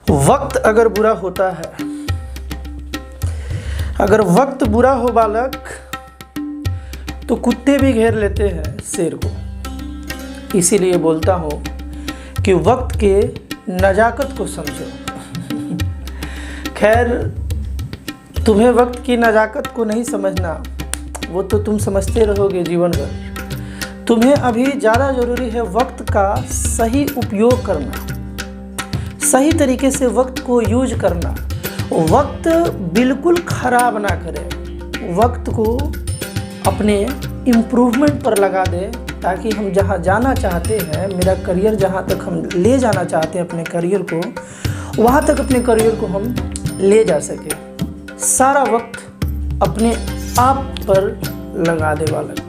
वक्त अगर बुरा होता है, अगर वक्त बुरा हो बालक, तो कुत्ते भी घेर लेते हैं शेर को। इसीलिए बोलता हूँ कि वक्त के नजाकत को समझो। खैर, तुम्हें वक्त की नजाकत को नहीं समझना, वो तो तुम समझते रहोगे जीवन भर। तुम्हें अभी ज़्यादा ज़रूरी है वक्त का सही उपयोग करना, सही तरीके से वक्त को यूज करना। वक्त बिल्कुल ख़राब ना करें, वक्त को अपने इम्प्रूवमेंट पर लगा दें, ताकि हम जहाँ जाना चाहते हैं, मेरा करियर जहाँ तक हम ले जाना चाहते हैं अपने करियर को, वहाँ तक अपने करियर को हम ले जा सके। सारा वक्त अपने आप पर लगा दे बालक।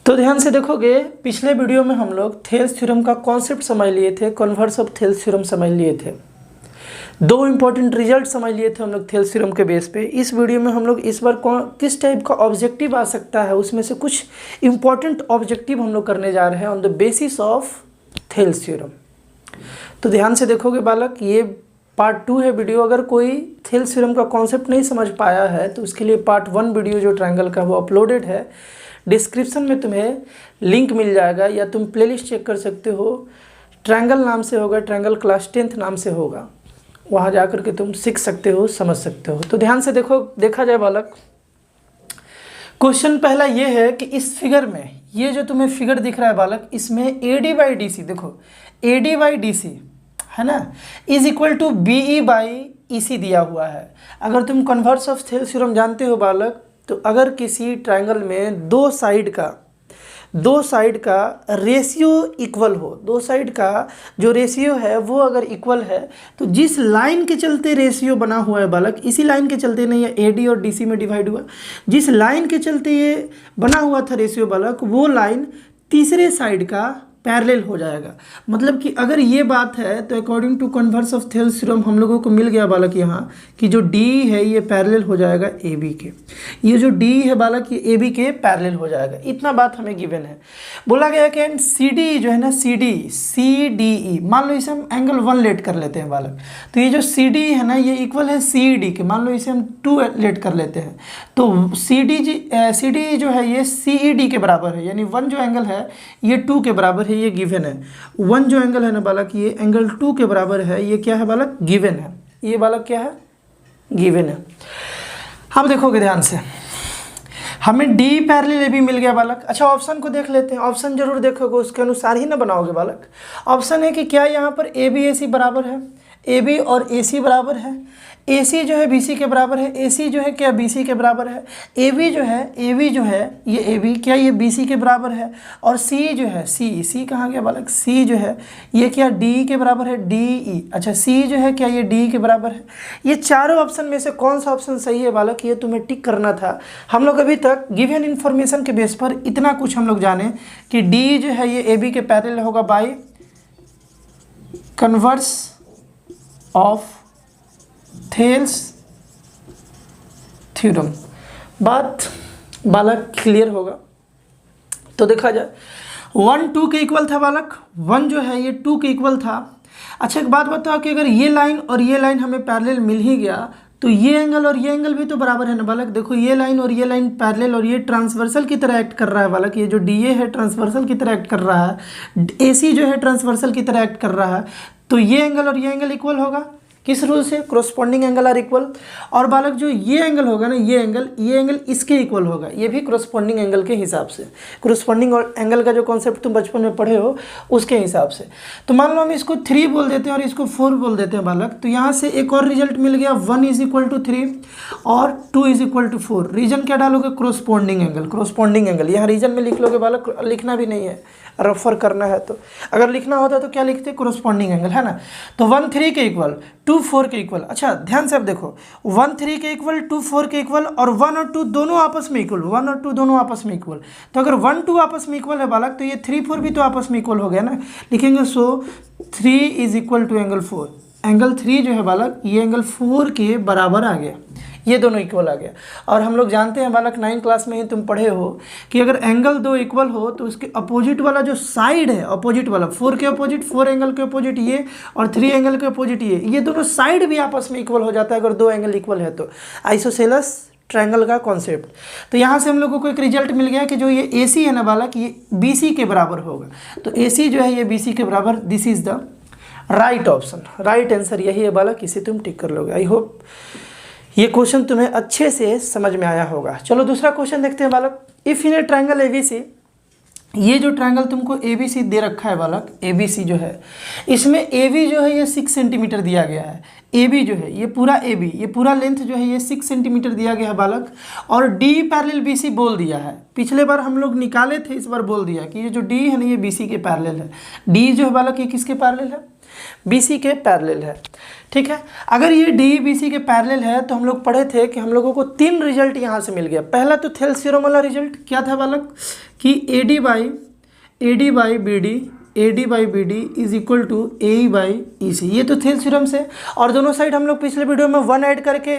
तो ध्यान से देखोगे, पिछले वीडियो में हम लोग थेल्स थ्योरम का कॉन्सेप्ट समझ लिए थे, कन्वर्स ऑफ थेल्स थ्योरम समझ लिए थे, दो इंपॉर्टेंट रिजल्ट समझ लिए थे हम लोग थेल्स थ्योरम के बेस पे। इस वीडियो में हम लोग इस बार किस टाइप का ऑब्जेक्टिव आ सकता है, उसमें से कुछ इंपॉर्टेंट ऑब्जेक्टिव हम लोग करने जा रहे हैं on the basis of Thales theorem. तो ध्यान से देखोगे बालक, ये पार्ट 2 है वीडियो। अगर कोई थेल्स थ्योरम का कॉन्सेप्ट नहीं समझ पाया है तो उसके लिए पार्ट 1 वीडियो जो ट्रायंगल का वो अपलोडेड है, डिस्क्रिप्शन में तुम्हें लिंक मिल जाएगा, या तुम प्लेलिस्ट चेक कर सकते हो। ट्रायंगल नाम से होगा, ट्रायंगल क्लास 10th नाम से होगा, वहाँ जा कर के तुम सीख सकते हो, समझ सकते हो। तो ध्यान से देखा जाए बालक, क्वेश्चन पहला ये है कि इस फिगर में, ये जो तुम्हें फिगर दिख रहा है बालक, इसमें AD बाई DC, देखो AD बाई DC है ना, is equal to BE by EC दिया हुआ है। अगर तुम कन्वर्स ऑफ थेल्स थ्योरम जानते हो बालक, तो अगर किसी ट्रायंगल में दो साइड का रेशियो इक्वल हो, दो साइड का जो रेशियो है वो अगर इक्वल है, तो जिस लाइन के चलते रेशियो बना हुआ है बालक, इसी लाइन के चलते नहीं है, AD और DC में डिवाइड हुआ, जिस लाइन के चलते ये बना हुआ था रेशियो बालक, वो लाइन तीसरे साइड का पैरेलल हो जाएगा। मतलब कि अगर ये बात है तो according to converse of Thales theorem हम लोगों को मिल गया बालक यहाँ कि जो D है ये पैरेलल हो जाएगा AB के, ये जो D है बालक ये AB के पैरेलल हो जाएगा। इतना बात हमें गिवन है। बोला गया कि CD जो है ना, CDE, मान लो इसे हम एंगल 1 लेट कर लेते हैं बालक। तो ये जो CD है ना, ये इक्वल है CED के, मान लो इसे हम 2 लेट कर लेते हैं। तो CD जो है ये CED के बराबर है, यानी 1 जो एंगल है ये 2 के बराबर है, ये गिवन है। 1 जो एंगल है ना बालक, ये एंगल 2 के बराबर है, ये क्या है बालक, गिवन है। ये बालक क्या है, गिवन है। अब देखोगे ध्यान से, हमें D पैरेलल AB मिल गया बालक। अच्छा, ऑप्शन को देख लेते हैं। ऑप्शन जरूर देखोगे, उसके अनुसार ही ना बनाओगे बालक। ऑप्शन है कि क्या यहाँ पर AB AC बराबर है, AB और AC बराबर है, AC जो है BC के बराबर है, AC जो है क्या BC के बराबर है, AB जो है ये AB क्या ये BC के बराबर है, और C जो है C कहाँ गया बालक, C जो है ये क्या D के बराबर है, DE। अच्छा, C जो है क्या ये D के बराबर है। ये चारों ऑप्शन में से कौन सा ऑप्शन सही है बालक, ये तुम्हें टिक करना था। हम लोग अभी तक गिवन इन्फॉर्मेशन के बेस पर इतना कुछ हम लोग जाने कि D जो है ये AB के पैरेलल होगा by converse of Thales theorem. बात बालक क्लियर होगा। तो देखा जाए, 1 2 के इक्वल था बालक, 1 जो है ये 2 के इक्वल था। अच्छा, एक बात बताओ कि अगर ये लाइन और ये लाइन हमें पैरेलल मिल ही गया, तो ये एंगल और ये एंगल भी तो बराबर है ना बालक। देखो, ये लाइन और ये लाइन पैरेलल, और ये ट्रांसवर्सल की तरह एक्ट कर रहा है बालक। ये जो DA है ट्रांसवर्सल की तरह एक्ट कर रहा है, AC जो है ट्रांसवर्सल की तरह एक्ट कर रहा है। तो ये एंगल और ये एंगल इक्वल होगा, किस रूल से, कोरोस्पोंडिंग एंगल आर इक्वल। और बालक जो ये एंगल होगा ना, ये एंगल इसके इक्वल होगा, ये भी कोरोस्पोंडिंग एंगल के हिसाब से, कोरोस्पोंडिंग एंगल का जो कॉन्सेप्ट तुम बचपन में पढ़े हो उसके हिसाब से। तो मान लो हम इसको 3 बोल देते हैं और इसको 4 बोल देते हैं बालक। तो यहाँ से एक और रिजल्ट मिल गया, 1 = 3 और 2 = 4। रीजन क्या डालोगे, कोरोस्पोंडिंग एंगल। यहाँ रीजन में लिख लोगे बालक, लिखना भी नहीं है, रेफर करना है। तो अगर लिखना होता तो क्या लिखते, कोरोस्पोंडिंग एंगल, है ना। तो 1 3 के इक्वल, 2 4 के इक्वल। अच्छा, ध्यान से अब देखो, 1 3 के इक्वल, 2 4 के इक्वल, और 1 और 2 दोनों आपस में इक्वल, 1 और 2 दोनों आपस में इक्वल। तो अगर 1 2 आपस में इक्वल है बालक, तो ये 3 4 भी तो आपस में इक्वल हो गया ना। लिखेंगे सो 3 = एंगल 4। एंगल 3 जो है बालक, ये एंगल 4 के बराबर आ गया। ये दोनों इक्वल आ गया। और हम लोग जानते हैं बालक 9 क्लास में ही तुम पढ़े हो कि अगर एंगल दो इक्वल हो तो उसके अपोजिट वाला जो साइड है, अपोजिट वाला 4 के अपोजिट, 4 एंगल के अपोजिट ये और 3 एंगल के अपोजिट ये दोनों साइड भी आपस में इक्वल हो जाता है अगर दो एंगल इक्वल है तो। आइसोसेलेस ट्रायंगल का कॉन्सेप्ट। तो यहाँ से हम लोगों को एक रिजल्ट मिल गया कि जो ये AC है ना बालक, ये BC के बराबर होगा। तो AC जो है ये BC के बराबर, this is the right option, right answer यही है बालक, इसे तुम टिक कर लोगे। आई होप ये क्वेश्चन तुम्हें अच्छे से समझ में आया होगा। चलो दूसरा क्वेश्चन देखते हैं बालक। If in A triangle ABC, ये जो ट्रायंगल तुमको ABC दे रखा है बालक, ABC जो है इसमें AB जो है ये 6 सेंटीमीटर दिया गया है। AB जो है ये पूरा AB, ये पूरा लेंथ जो है ये 6 सेंटीमीटर दिया गया है बालक, और D पैरेलल BC बोल दिया है। पिछले बार हम लोग निकाले थे, इस बार बोल दिया कि ये जो D है ना ये BC के पैरेलल है। D जो है बालक ये किसके पैरेलल है? BC के पैरेलल है। ठीक है, अगर ये D BC के पैरेलल है तो हम लोग पढ़े थे कि हम लोगों को 3 रिजल्ट यहाँ से मिल गया। पहला तो थेल्स थ्योरम वाला रिजल्ट क्या था बालक कि AD by BD is equal to AE by EC, ये तो थेल्स थ्योरम से। और दोनों साइड हम लोग पिछले वीडियो में 1 ऐड करके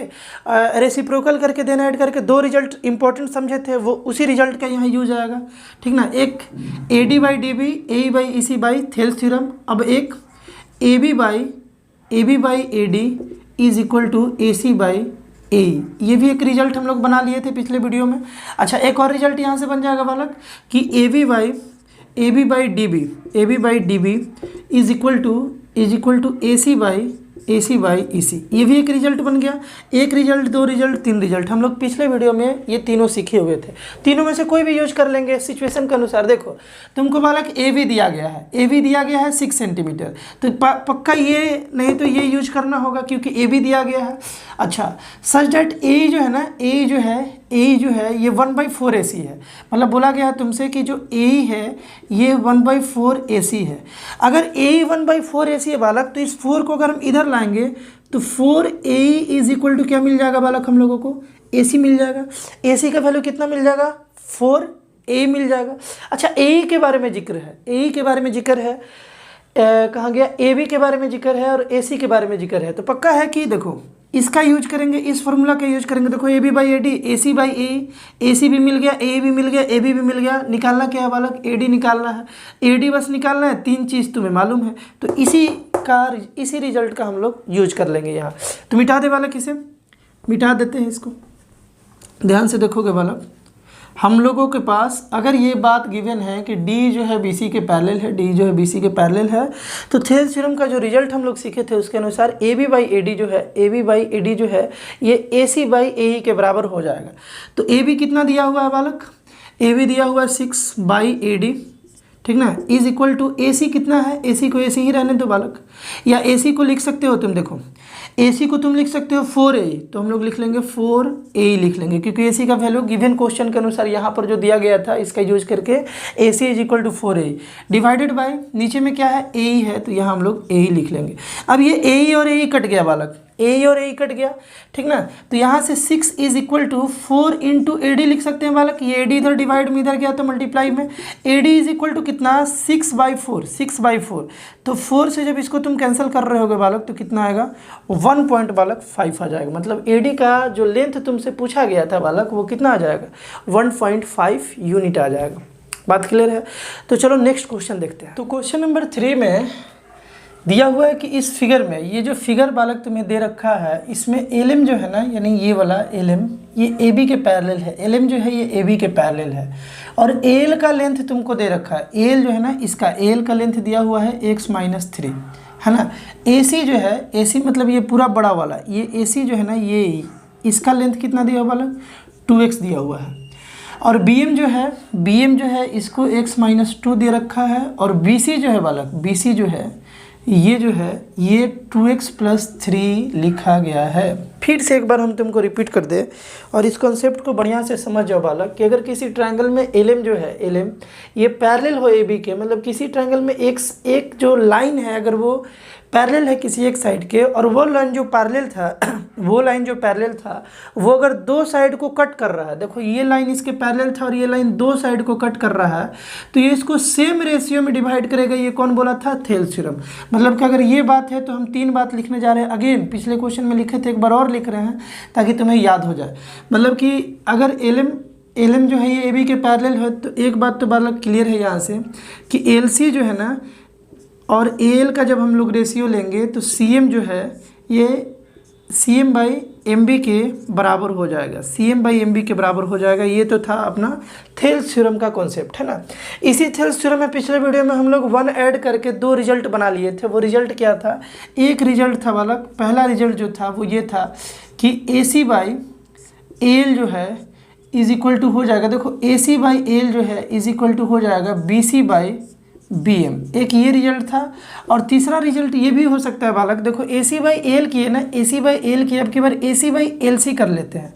रेसिप्रोकल करके देना ऐड करके 2 रिजल्ट इंपॉर्टेंट समझे थे, वो उसी रिजल्ट का यहाँ यूज आएगा। ठीक ना, एक AD by DB AE by EC by Thales theorem, अब एक AB by AD is equal to AC by AE, ये भी एक रिजल्ट हम लोग बना लिए थे पिछले वीडियो में। अच्छा, एक और रिजल्ट यहाँ से बन जाएगा बालक कि AB by DB is equal to AC by EC, ये भी एक रिजल्ट बन गया। एक रिजल्ट, 2 रिजल्ट, 3 रिजल्ट हम लोग पिछले वीडियो में ये तीनों सीखे हुए थे। तीनों में से कोई भी यूज कर लेंगे सिचुएशन के अनुसार। देखो तुमको बालक AB दिया गया है 6 सेंटीमीटर, तो पक्का ये नहीं तो ये यूज करना होगा क्योंकि AB दिया गया है। अच्छा, सच डेट A जो है ना, A जो है ये 1/4 AC है। मतलब बोला गया है तुमसे कि जो A है ये 1/4 AC है। अगर A 1/4 AC है बालक, तो इस 4 को अगर हम इधर लाएंगे तो 4AE इज इक्वल टू क्या मिल जाएगा बालक हम लोगों को? AC मिल जाएगा। AC का वैल्यू कितना मिल जाएगा? 4A मिल जाएगा। अच्छा, AE के बारे में जिक्र है, कहाँ गया? AB के बारे में जिक्र है और AC के बारे में जिक्र है। तो पक्का है कि देखो इसका यूज करेंगे, इस फॉर्मूला का यूज करेंगे। देखो AB by AD, AC by AE, AC भी मिल गया, AE भी मिल गया, AB भी मिल गया। निकालना क्या है बालक? AD निकालना है। AD बस निकालना है, 3 चीज़ तुम्हें मालूम है, तो इसी रिजल्ट का हम लोग यूज कर लेंगे यहाँ। तो मिटा दे बालक, इसे मिटा देते हैं इसको। ध्यान से देखोगे बालक, हम लोगों के पास अगर ये बात गिवन है कि D जो है BC के पैरेलल है, तो थेल्स थ्योरम का जो रिजल्ट हम लोग सीखे थे उसके अनुसार AB बाई AD जो है ये AC बाई AE के बराबर हो जाएगा। तो AB कितना दिया हुआ है बालक? AB दिया हुआ है 6 बाई AD, ठीक ना, इज इक्वल टू AC कितना है? AC को AC ही रहने दो बालक, या AC को लिख सकते हो तुम। देखो AC को तुम लिख सकते हो 4AE, तो हम लोग लिख लेंगे 4AE लिख लेंगे, क्योंकि AC का वैल्यू गिवन क्वेश्चन के अनुसार यहाँ पर जो दिया गया था इसका यूज करके AC is equal to 4AE divided by नीचे में क्या है? AE है, तो यहाँ हम लोग AE लिख लेंगे। अब ये AE और AE कट गया बालक, AE और AE कट गया, ठीक ना। तो यहाँ से 6 is equal to 4 into AD लिख सकते हैं बालक। ये AD इधर डिवाइड में इधर गया तो मल्टीप्लाई में AD इज इक्वल टू कितना? 6/4। तो 4 से जब इसको तुम कैंसिल कर रहे होगे बालक तो कितना आएगा? 1.5 आ जाएगा। मतलब AD का जो लेंथ तुमसे पूछा गया था बालक वो कितना आ जाएगा? 1.5 यूनिट आ जाएगा। बात क्लियर है? तो चलो नेक्स्ट क्वेश्चन देखते हैं। तो क्वेश्चन नंबर 3 में दिया हुआ है कि इस फिगर में, ये जो फिगर बालक तुम्हें दे रखा है इसमें LM जो है ना, यानी ये वाला LM ये AB के पैरेलल है। LM जो है ये AB के पैरेलल है और AL का लेंथ तुमको दे रखा है। AL जो है ना, इसका AL का लेंथ दिया हुआ है x-3 है ना। AC जो है, AC मतलब ये पूरा बड़ा वाला, ये AC जो है ना, ये इसका लेंथ कितना दिया हुआ बालक? 2x दिया हुआ है। और BM जो है इसको x-2 दे रखा है। और BC जो है बालक, BC जो है ये 2x + 3 लिखा गया है। फिर से एक बार हम तुमको रिपीट कर दे और इस कॉन्सेप्ट को बढ़िया से समझ जाओ बालक कि अगर किसी ट्रायंगल में LM जो है, LM ये पैरेलल हो AB के, मतलब किसी ट्रायंगल में एक जो लाइन है अगर वो पैरेलल है किसी एक साइड के, और वो लाइन जो पैरेलल था वो लाइन जो पैरेलल था वो अगर दो साइड को कट कर रहा है, देखो ये लाइन इसके पैरेलल था और ये लाइन दो साइड को कट कर रहा है, तो ये इसको सेम रेशियो में डिवाइड करेगा। ये कौन बोला था? Thales theorem. मतलब कि अगर ये बात है तो हम 3 बात लिखने जा रहे हैं। अगेन पिछले क्वेश्चन में लिखे थे, एक बार और लिख रहे हैं ताकि तुम्हें याद हो जाए। मतलब कि अगर एल जो है ये ए बी के पैरेलल है, तो एक बात तो बालक क्लियर है यहाँ से कि एल सी जो है ना और ए एल का जब हम लोग रेशियो लेंगे तो सी एम जो है ये C M by M B के बराबर हो जाएगा, C M by M B के बराबर हो जाएगा। ये तो था अपना थेल्स थ्योरम का कॉन्सेप्ट, है ना। इसी थेल्स थ्योरम में पिछले वीडियो में हम लोग 1 ऐड करके 2 रिजल्ट बना लिए थे। वो रिजल्ट क्या था? एक रिजल्ट था बालक, पहला रिजल्ट जो था वो ये था कि ए सी बाई एल जो है इज इक्वल टू हो जाएगा, देखो ए सी बाई एल जो है इज इक्वल टू हो जाएगा B C by B M. एक ये रिजल्ट था। और तीसरा रिजल्ट ये भी हो सकता है बालक, देखो ए सी बाई एल की है ना, ए सी बाई एल की, अब की बार ए सी बाई एल सी कर लेते हैं,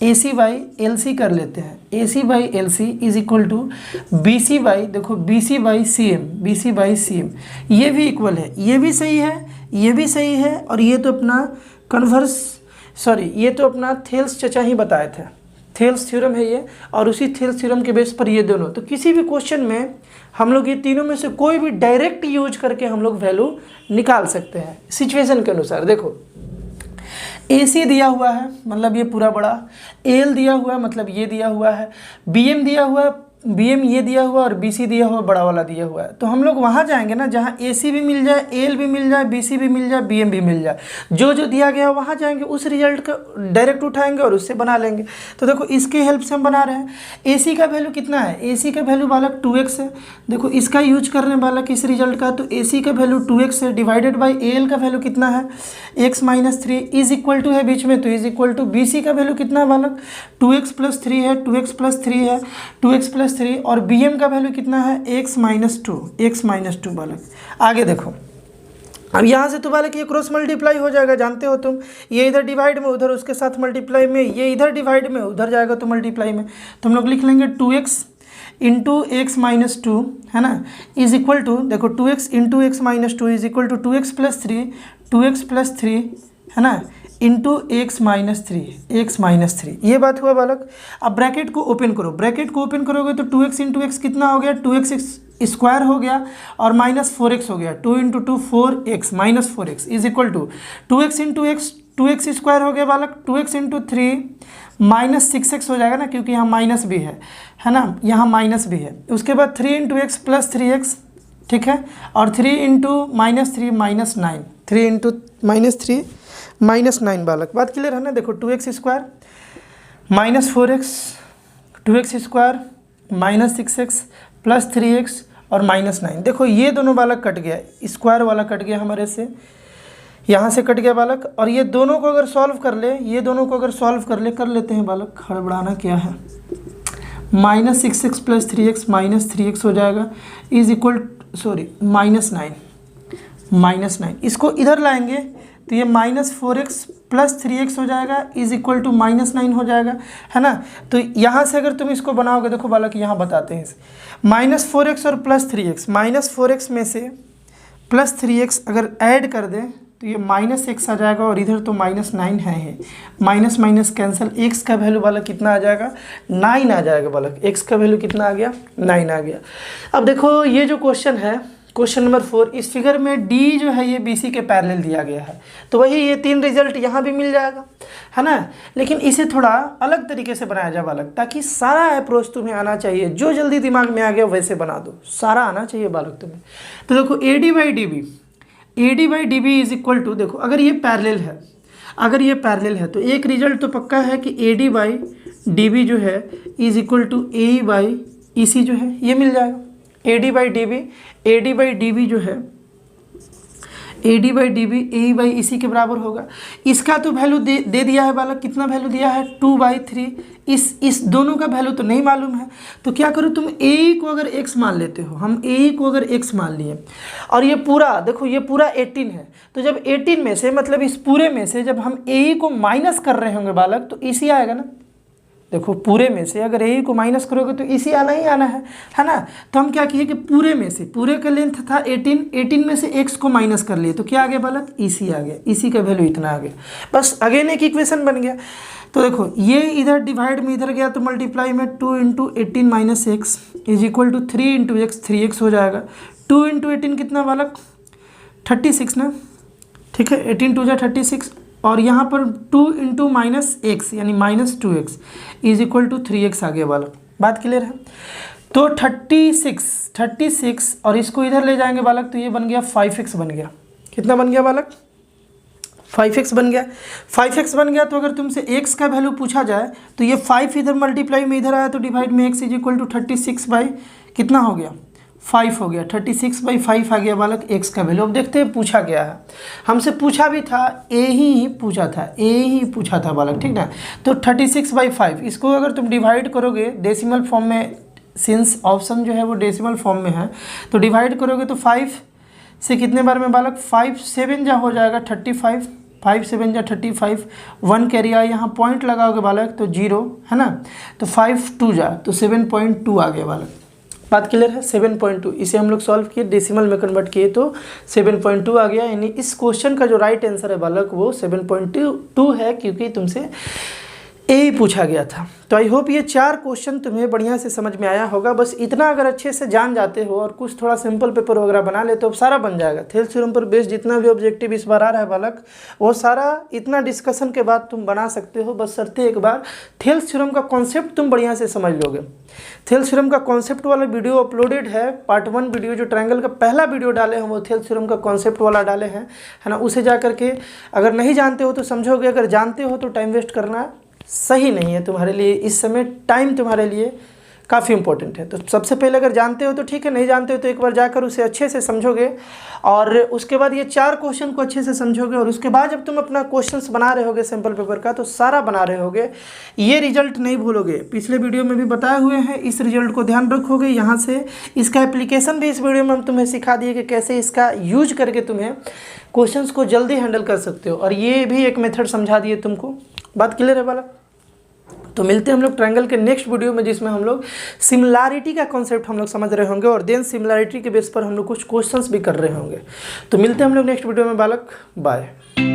ए सी बाई एल सी कर लेते हैं। A C by L C is equal to B C by, देखो B C by C M, B C by C M. ये भी इक्वल है, ये भी सही है, ये भी सही है, और ये तो अपना ये तो अपना थेल्स चचा ही बताए थे, थेल्स थ्योरम है ये। और उसी थेल्स थ्योरम के बेस पर ये दोनों, तो किसी भी क्वेश्चन में हम लोग ये तीनों में से कोई भी डायरेक्ट यूज करके हम लोग वैल्यू निकाल सकते हैं सिचुएशन के अनुसार। देखो ए सी दिया हुआ है मतलब ये पूरा बड़ा, एल दिया हुआ है मतलब ये दिया हुआ है, बी एम दिया हुआ है, बी एम ये दिया हुआ और बी सी दिया हुआ, बड़ा वाला दिया हुआ है। तो हम लोग वहाँ जाएंगे ना जहाँ ए सी भी मिल जाए, एल भी मिल जाए, बी सी भी मिल जाए, बी एम भी मिल जाए, जो जो दिया गया वहाँ जाएंगे, उस रिजल्ट का डायरेक्ट उठाएंगे और उससे बना लेंगे। तो देखो इसके हेल्प से हम बना रहे हैं। ए सी का वैल्यू कितना है? ए सी का वैल्यू बालक 2x है। देखो इसका यूज करने बालक इस रिजल्ट का, तो ए सी का वैल्यू 2x है, डिवाइडेड बाई ए एल का वैल्यू कितना है? x minus 3 is equal to है बीच में, तो is equal to B C का वैल्यू कितना है बालक? 2x प्लस 3 है, 2x प्लस 3 है, 2x प्लस 3, और बी एम का वैल्यू कितना है? x माइनस 2, x माइनस 2 बालक। आगे देखो, अब यहाँ से तो बालक ये क्रॉस मल्टीप्लाई हो जाएगा, जानते हो तुम, ये इधर डिवाइड में उधर उसके साथ मल्टीप्लाई में, ये इधर डिवाइड में उधर जाएगा तो मल्टीप्लाई में, तो हम लोग लिख लेंगे 2x इंटू एक्स माइनस 2, है ना, इज इक्वल टू, देखो 2x into x minus 2 is equal to 2x plus 3, 2x plus 3, है ना, into x minus 3, x minus 3। ये बात हुआ बालक। अब ब्रैकेट को ओपन करो, ब्रैकेट को ओपन करोगे तो 2x इंटू एक्स कितना हो गया? 2x स्क्वायर हो गया और माइनस 4x हो गया, 2 into 2 4x minus 4x is equal to 2x into x, 2x square हो गया बालक, 2x इंटू 3 माइनस 6x हो जाएगा ना, क्योंकि यहाँ माइनस भी है ना, यहाँ माइनस भी है। उसके बाद 3 इंटू एक्स प्लस 3x, ठीक है, और 3 into minus 3 minus 9, 3 into minus 3 minus 9 बालक। बात क्लियर है ना। देखो 2x square minus 4x, 2x square minus 6x plus 3x और माइनस 9। देखो ये दोनों बालक कट गया, स्क्वायर वाला कट गया हमारे से, यहाँ से कट गया बालक। और ये दोनों को अगर सॉल्व कर ले, ये दोनों को अगर सॉल्व कर लेते हैं बालक, हड़बड़ाना क्या है, minus 6x plus 3x minus 3x हो जाएगा, इज इक्वल माइनस 9। इसको इधर लाएंगे तो ये माइनस 4x प्लस 3x हो जाएगा, इज इक्वल टू माइनस 9 हो जाएगा, है ना। तो यहाँ से अगर तुम इसको बनाओगे, देखो बालक यहाँ बताते हैं, माइनस 4x और प्लस 3x, माइनस 4x में से प्लस 3x अगर ऐड कर दें तो ये माइनस x आ जाएगा, और इधर तो माइनस 9 है, माइनस माइनस कैंसिल, x का वैल्यू बालक कितना आ जाएगा? 9 आ जाएगा बालक, x का वैल्यू कितना आ गया? 9 आ गया। अब देखो ये जो क्वेश्चन है, क्वेश्चन नंबर 4, इस फिगर में D जो है ये BC के पैरेलल दिया गया है, तो वही ये 3 रिजल्ट यहाँ भी मिल जाएगा, है ना। लेकिन इसे थोड़ा अलग तरीके से बनाया जाए बालक, ताकि सारा अप्रोच तुम्हें आना चाहिए, जो जल्दी दिमाग में आ गया वैसे बना दो, सारा आना चाहिए बालक तुम्हें। तो देखो AD by D B is equal to, देखो अगर ये पैरेलल है, तो एक रिजल्ट तो पक्का है कि AD बाई डी बी जो है is equal to AE by EC जो है, ये मिल जाएगा। AD बाई डी बी जो है, AD by D B AE by EC के बराबर होगा। इसका तो वैल्यू दे दिया है बालक, कितना वैल्यू दिया है? 2/3। इस दोनों का वैल्यू तो नहीं मालूम है, तो क्या करो तुम AE को अगर x मान लेते हो, हम AE को अगर x मान लिए, और ये पूरा देखो ये पूरा 18 है, तो जब 18 में से मतलब इस पूरे में से जब हम AE को माइनस कर रहे होंगे बालक, तो EC आएगा ना, देखो पूरे में से अगर ए को माइनस करोगे तो इसी आना ही आना है ना। तो हम क्या किए कि पूरे में से, पूरे का लेंथ था 18 में से x को माइनस कर लिए तो क्या आ गया बालक, इसी आ गया, इसी का वैल्यू इतना आ गया। बस अगेन एक इक्वेशन बन गया। तो देखो ये इधर डिवाइड में इधर गया तो मल्टीप्लाई में 2 × 18 minus x is equal to 3 × x, 3x हो जाएगा। 2 × 18 कितना बालक, 36 ना, ठीक है, 18 2 जा 36, और यहाँ पर 2 × माइनस एक्स यानी -2x is equal to 3x आ गया बालक। बात क्लियर है। तो 36 और इसको इधर ले जाएंगे बालक तो ये बन गया 5x बन गया। कितना बन गया बालक, 5x बन गया। 5x बन गया तो अगर तुमसे x का वैल्यू पूछा जाए तो ये 5 इधर मल्टीप्लाई में इधर आया तो डिवाइड में x is equal to 36 by कितना हो गया, 5 हो गया। 36/5 आ गया बालक x का वैल्यू। अब देखते हैं पूछा गया है, हमसे पूछा भी था, ए ही पूछा था बालक, ठीक ना। तो 36/5 इसको अगर तुम डिवाइड करोगे डेसिमल फॉर्म में, सिंस ऑप्शन जो है वो डेसिमल फॉर्म में है, तो डिवाइड करोगे तो 5 से कितने बार में बालक, 5 7 जा हो जाएगा 35, 5 7 जा 35, 1 कैरी आया, यहाँ पॉइंट लगाओगे बालक तो 0 है ना, तो 5 2 जा तो 7.2 आ गया बालक। बात क्लियर है। 7.2 इसे हम लोग सॉल्व किए, डेसिमल में कन्वर्ट किए तो 7.2 आ गया। यानी इस क्वेश्चन का जो राइट आंसर है बालक वो 7.2 है, क्योंकि तुमसे ए पूछा गया था। तो आई होप ये 4 क्वेश्चन तुम्हें बढ़िया से समझ में आया होगा। बस इतना अगर अच्छे से जान जाते हो और कुछ थोड़ा सिंपल पेपर वगैरह बना ले तो अब सारा बन जाएगा। थेल्स थ्योरम पर बेस्ड जितना भी ऑब्जेक्टिव इस बार आ रहा है बालक, वो सारा इतना डिस्कशन के बाद तुम बना सकते हो। बस शर्ते एक बार थेल्स थ्योरम का कॉन्सेप्ट तुम बढ़िया से समझ लोगे। थेल्स थ्योरम का कॉन्सेप्ट वाला वीडियो अपलोडेड है, पार्ट 1 वीडियो जो ट्रायंगल का पहला वीडियो डाले हैं वो थेल्स थ्योरम का कॉन्सेप्ट वाला डाले हैं, है ना। उसे जा करके अगर नहीं जानते हो तो समझोगे, अगर जानते हो तो टाइम वेस्ट करना सही नहीं है तुम्हारे लिए। इस समय टाइम तुम्हारे लिए काफ़ी इंपॉर्टेंट है। तो सबसे पहले अगर जानते हो तो ठीक है, नहीं जानते हो तो एक बार जाकर उसे अच्छे से समझोगे और उसके बाद ये 4 क्वेश्चन को अच्छे से समझोगे, और उसके बाद जब तुम अपना क्वेश्चंस बना रहे होगे सैम्पल पेपर का तो सारा बना रहे होगे, ये रिजल्ट नहीं भूलोगे। पिछले वीडियो में भी बताए हुए हैं, इस रिजल्ट को ध्यान रखोगे। यहाँ से इसका एप्लीकेशन भी इस वीडियो में हम तुम्हें सिखा दिए कि कैसे इसका यूज करके तुम्हें क्वेश्चंस को जल्दी हैंडल कर सकते हो, और ये भी एक मेथड समझा दिए तुमको। बात क्लियर है बालक। तो मिलते हैं हम लोग ट्रायंगल के नेक्स्ट वीडियो में, जिसमें हम लोग सिमिलैरिटी का कॉन्सेप्ट हम लोग समझ रहे होंगे, और देन सिमिलैरिटी के बेस पर हम लोग कुछ क्वेश्चंस भी कर रहे होंगे। तो मिलते हैं हम लोग नेक्स्ट वीडियो में बालक। बाय।